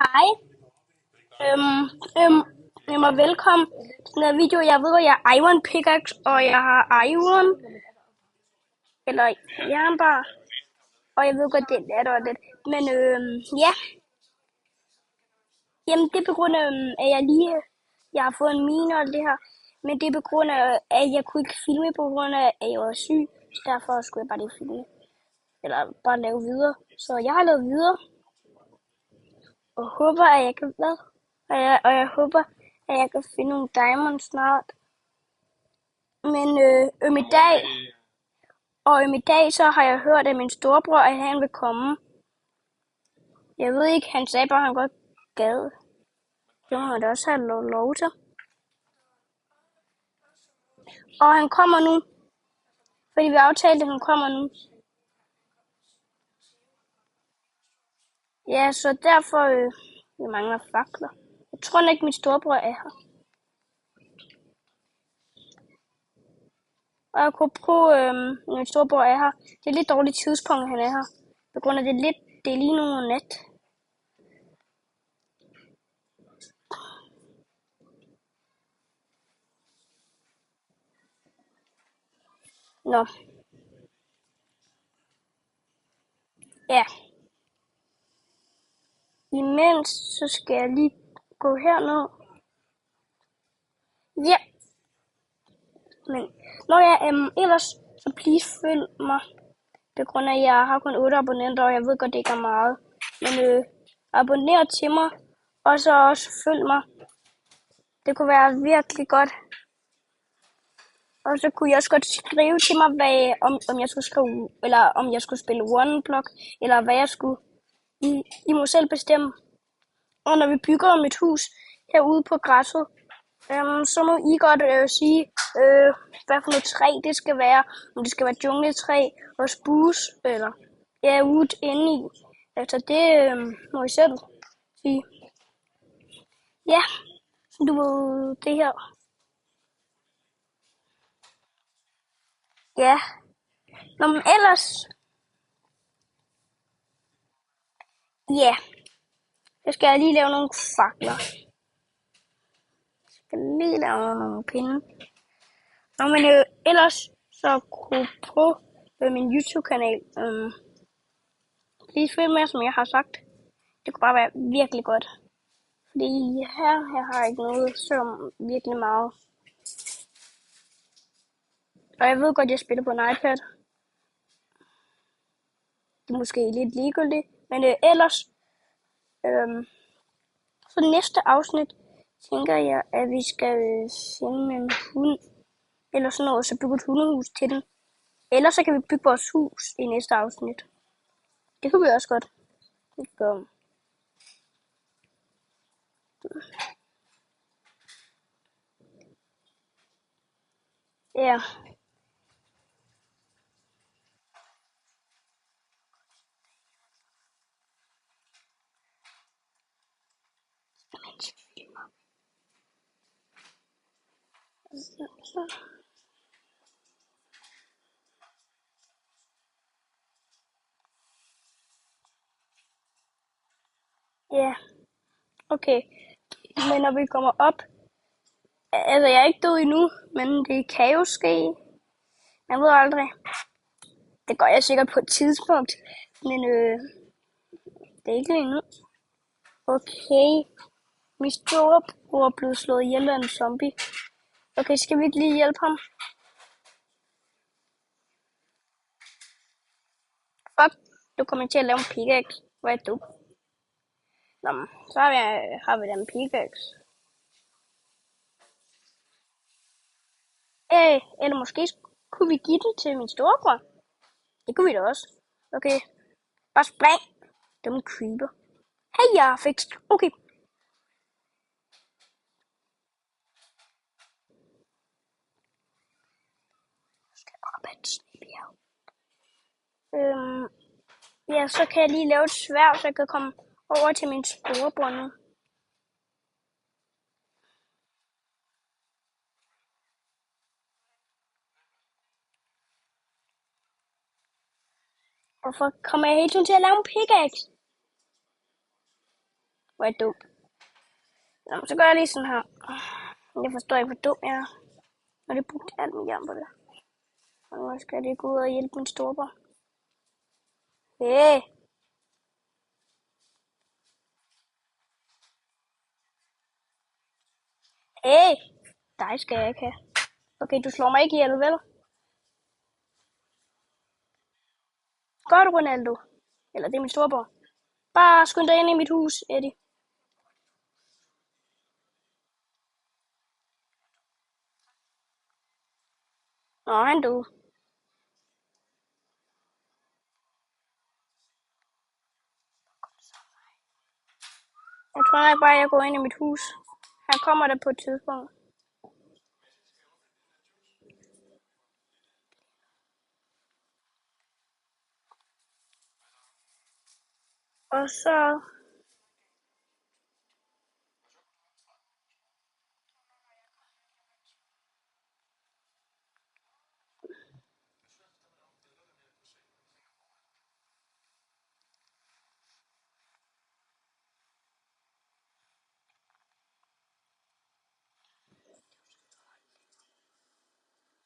Hej, øhm, øhm, og velkommen til den her video. Jeg ved, at jeg er Iron Pickaxe, og jeg har Iron, eller jernbar, og jeg ved godt, det er latterligt. Men ja, jamen det er på grund af, at jeg har fået en mine og alt det her. Men det er på grund af, at jeg kunne ikke filme på grund af, at jeg var syg. Så derfor skulle jeg bare ikke filme, eller bare lave videre. Så jeg har lavet videre, og håber, at jeg kan hvad? Og jeg håber, at jeg kan finde nogle diamonds snart. Men i dag så har jeg hørt af min storebror, at han vil komme. Jeg ved ikke, han sagde bare, at han godt gad. Det må han da også have lov til. Og han kommer nu, fordi vi aftalte, at han kommer nu. Ja, så derfor vi mangler fakler. Jeg tror ikke, min storebror er her. Og jeg kunne prøve, min storebror er her. Det er lidt dårligt tidspunkt, han er her. På grund af det er lige nu nat. Nå. Ja. Imens så skal jeg lige gå herned. Ja. Men når jeg ellers så please følg mig. På grund af at jeg har kun 8 abonnenter, og jeg ved godt det ikke er meget. Men abonner til mig, og så også følg mig. Det kunne være virkelig godt. Og så kunne jeg også godt skrive til mig, om jeg skulle skrive, eller om jeg skulle spille One Block, eller hvad jeg skulle. I må selv bestemme. Og når vi bygger mit hus herude på græsset, så må I godt sige, hvad for noget træ det skal være. Om det skal være jungletræ og spus, eller wood inde i. Altså det må I selv sige. Ja, du ved det her. Ja. Nå, men ellers. Ja. Så skal jeg lige lave nogle fakler. Jeg skal lige lave nogle pinde. Nå, men ellers så kunne på min YouTube-kanal. Please følg med, som jeg har sagt. Det kunne bare være virkelig godt. Fordi jeg har ikke noget så virkelig meget. Og jeg ved godt, jeg spiller på en iPad. Det er måske lidt ligegyldigt. Men ellers, så næste afsnit, tænker jeg, at vi skal finde en hund. Eller sådan noget, så bygge et hundehus til den. Ellers så kan vi bygge vores hus i næste afsnit. Det kunne vi også godt. Så. Ja. Ja. Okay. Men når vi kommer op, altså jeg er ikke død endnu, men det kan jo ske. Jeg ved aldrig. Det gør jeg sikkert på et tidspunkt, men det er ikke lige nu. Okay, min storebror er blevet slået ihjel af en zombie. Okay, skal vi ikke lige hjælpe ham? Fuck, du kommer til at lave en pickaxe. Hvor er du? Nå, så har vi da en pickaxe. Eller måske kunne vi give den til min storebror. Det kunne vi da også. Okay, bare spring. Dumme creeper. Hey, jeg har fikset. Okay. Skal jeg op ad et snebjerg? Ja, så kan jeg lige lave et sværd, så jeg kan komme over til min storebror nu. Hvorfor kommer jeg hele tiden til at lave en pickaxe? Hvor er jeg dum. Nå, så gør jeg lige sådan her. Jeg forstår ikke, hvor dum jeg er. Og det brugte alt mit jern på det. Og nu skal det gå ud og hjælpe min storebror. Hey! Hey! Dig skal jeg ikke have. Okay, du slår mig ikke ihjel, vel? Gør du, Ronaldo? Eller det er min storebror. Bare skynd dig ind i mit hus, Eddie. Nå, han døde. Jeg tror nok bare, jeg går ind i mit hus. Han kommer der på et tidspunkt. Og så...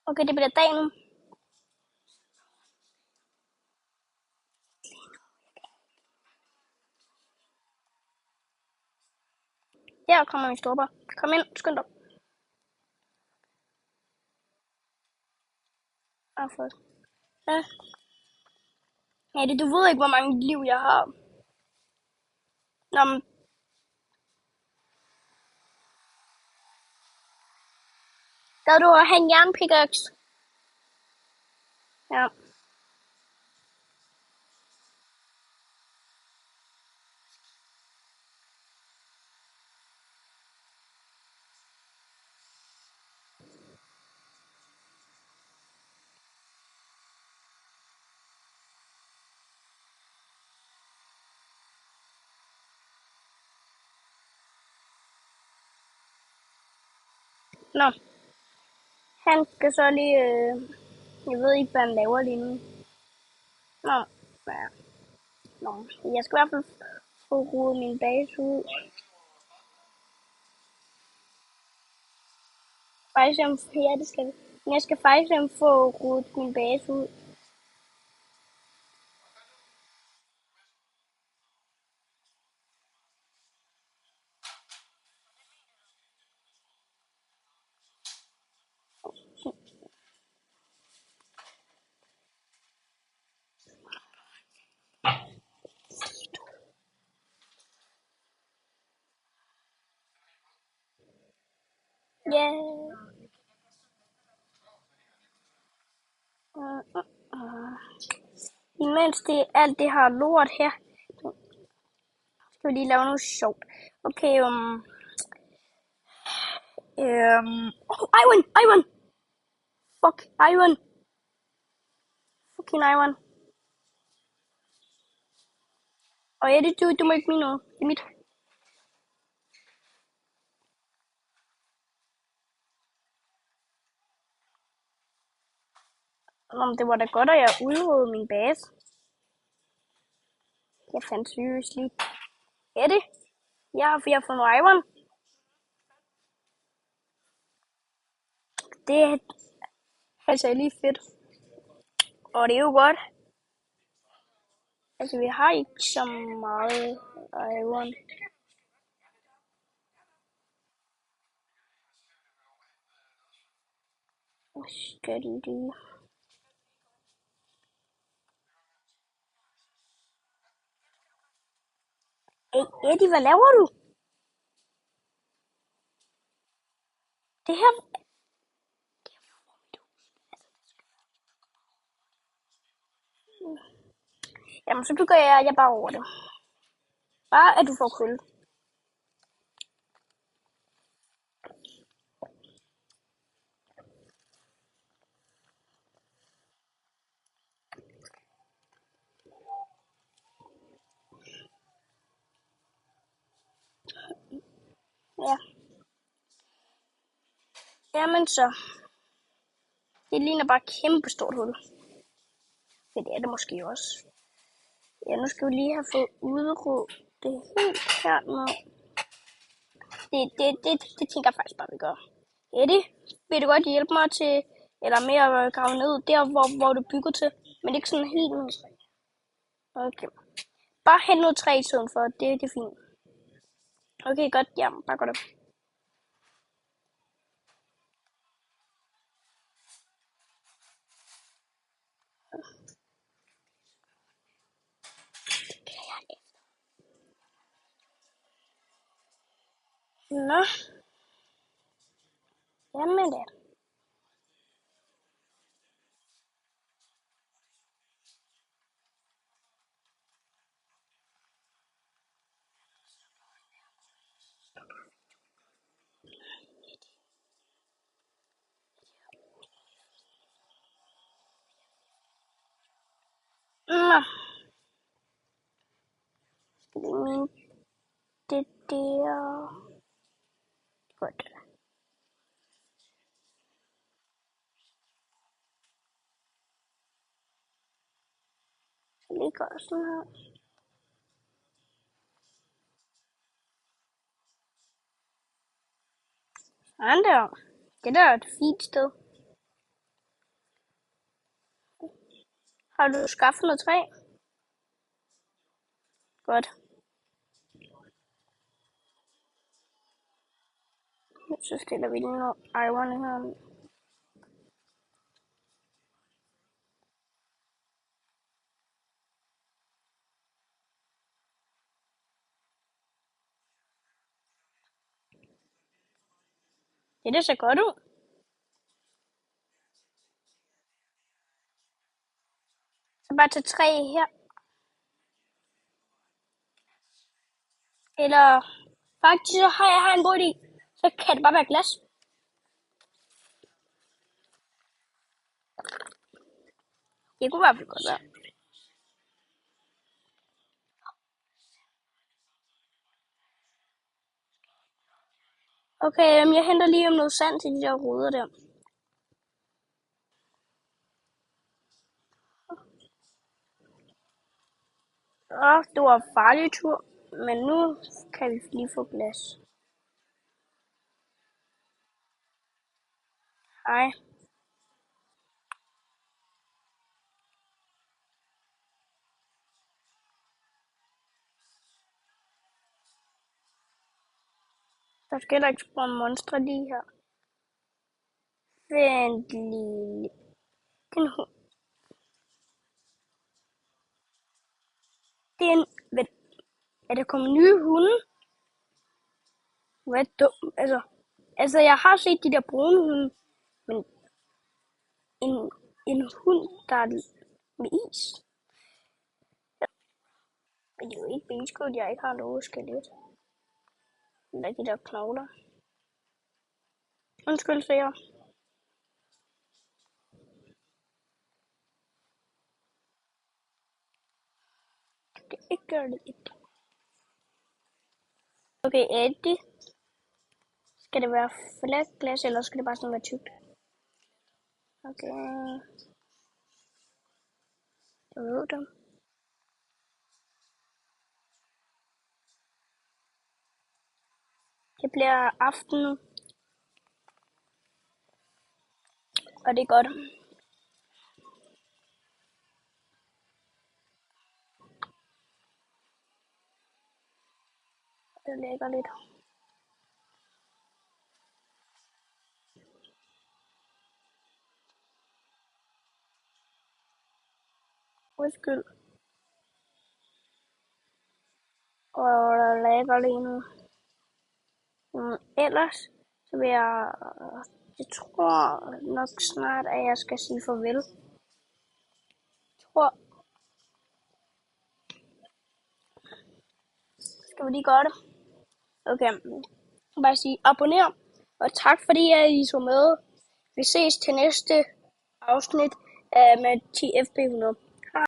Okay, det bliver dag nu. Her kommer min storebror. Kom ind, skynd dig. Ja. Ja, det, du ved ikke, hvor mange liv jeg har. Nå, men gad du have en jernpickaxe? Ja. Nå, han skal så lige... jeg ved ikke, hvad han laver lige nu. Nå, ja. Nå, jeg skal i hvert fald få rodet min base ud. Faktisk, ja, det skal vi. Men jeg skal faktisk få rodet min base ud. Ja. Imens det alt det her lort her, skal vi lige lave noget sjovt. Okay, Ivan! Fuck, Ivan! Fucking Ivan. Og ja, du må ikke mine noget. Det er mit. Det var da godt, at jeg udryddede min base. Jeg fandt seriously. Eddie? Ja, for jeg har fundet Ivan. Det er altså lige fedt. Og det er jo godt. Altså, vi har ikke så meget Ivan. Skal lige... Hey, Eddie, hvad laver du? Det her... Jamen, så bygger jeg bare over det. Bare at du får kul. Ja. Jamen så. Det ligner bare et kæmpe stort hul. Ja, det er det måske også. Ja, nu skal vi lige have fået udryddet det helt herned. Det tænker jeg faktisk bare, vi gør. Eddie, vil du godt hjælpe mig til, eller med at grave ned der, hvor du bygger til, men ikke sådan helt ned. Okay. Bare hen noget træ i tiden for, det er fint. Okay, godt, ja, bare godt op. Nå. Jamen det. Nå. Skal vi mine det der. Godt. Så lige gør sådan her. Sådan der. Det der er et fint sted. Har du skaffet noget træ? Godt. Så stiller vi lige noget iron her. Det ser godt ud. Så bare tage træ her. Eller faktisk så har jeg en god idé. Så kan det bare være glas. Det kunne i hvert fald godt være. Okay, jeg henter lige om noget sand til de der ruder der. Det var en farlig tur, men nu kan vi lige få plads. Hej. Der skal heller ikke spawne monstre lige her. Vent lige. Den hund. Vent. Er der kommet nye hunde? Hvad dum? Altså, jeg har set de der brune hunde, men en hund, der er med is. Men det er jo ikke benskål, jeg ikke har noget skelet. Eller de der knogler. Undskyld, seer. Det ikke gør det ikke. Okay, Eddie. Skal det være fladt glas, eller skal det bare sådan være tykt? Okay. Jeg ved det. Det bliver aften nu. Og det er godt. Det lægger lidt. Undskyld. Og der lægger lige nu. Ellers så vil jeg tror nok snart, at jeg skal sige farvel. Jeg tror, skal vi lige gøre det? Okay, bare sige abonner, og tak fordi I så med. Vi ses til næste afsnit med 10 FB100.